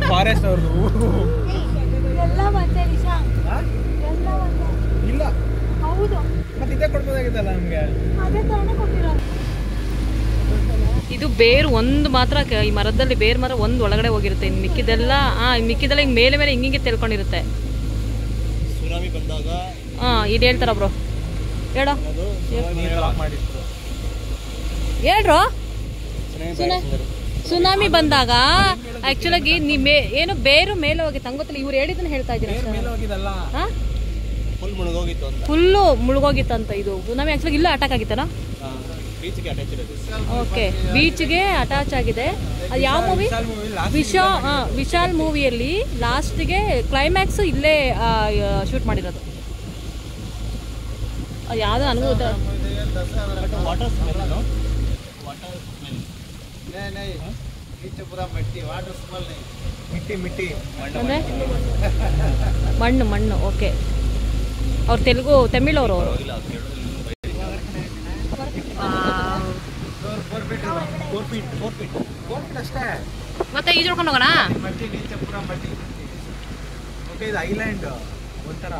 forest ಅವ್ರದ್ದು ಎಲ್ಲ ಒಂದೇ ವಿಷಯ ಎಲ್ಲ ಒಂದೇ ಇಲ್ಲ ಹೌದು ಮತ್ತೆ ಇದೇ ಕೊಡ್ಬೋದಾಗಿತ್ತಲ್ಲ ನಮ್ಗೆ ಅದೇ ತರನೇ ಕೊಟ್ಟಿರೋದು ಇದು ಬೇರು ಒಂದು ಮಾತ್ರ ಈ ಮರದಲ್ಲಿ ಬೇರು ಮರ ಒಂದು ಒಳಗಡೆ ಹೋಗಿರುತ್ತೆ ಇನ್ನು ಮಿಕ್ಕಿದೆಲ್ಲ ಮಿಕ್ಕಿದೆಲ್ಲ ಹಿಂಗೆ ಮೇಲೆ ಮೇಲೆ ಹಿಂಗೆ ತಿಳ್ಕೊಂಡಿರುತ್ತೆ ಸುನಾಮಿ ಬಂದಾಗ ಇದು ಹೇಳ್ತಾರ ಬ್ರೋ ಹೇಳೋ ಹೇಳ್ರೋ ಸುನಾಮಿ ಬಂದಾಗ ಆಕ್ಚುಲಾಗಿ ಏನು ಬೇರು ಮೇಲೆ ಹೋಗಿತ್ತು ಹಂಗೊತ್ತಿಲ್ಲ ಇವ್ರು ಹೇಳಿದ್ದನ್ನ ಹೇಳ್ತಾ ಇದ್ದೀನಿ ಫುಲ್ಲು ಮುಳುಗೋಗಿತ್ತಂತ ಇದು ಸುನಾಮಿ ಆಕ್ಚುಲಾಗಿ ಇಲ್ಲ ಅಟ್ಯಾಕ್ ಆಗಿತ್ತನ ಓಕೆ ಬೀಚ್ಗೆ ಅಟ್ಯಾಚ್ ಆಗಿದೆ ಅದು ಯಾವ ಮೂವಿ ವಿಶಾಲ್ ಮೂವಿಯಲ್ಲಿ ಲಾಸ್ಟ್ಗೆ ಕ್ಲೈಮ್ಯಾಕ್ಸ್ ಇಲ್ಲೇ ಶೂಟ್ ಮಾಡಿರೋದು ಯಾವ್ದು ನನಗೂ ಅಂದ್ರೆ ಮಣ್ಣು ಓಕೆ ಅವ್ರು ತಮಿಳವರು ಅವರು ಮತ್ತೆ ಈಜುಡ್ಕೊಂಡು ಹೋಗೋಣ ಐಲ್ಯಾಂಡ್ ಒಂಥರ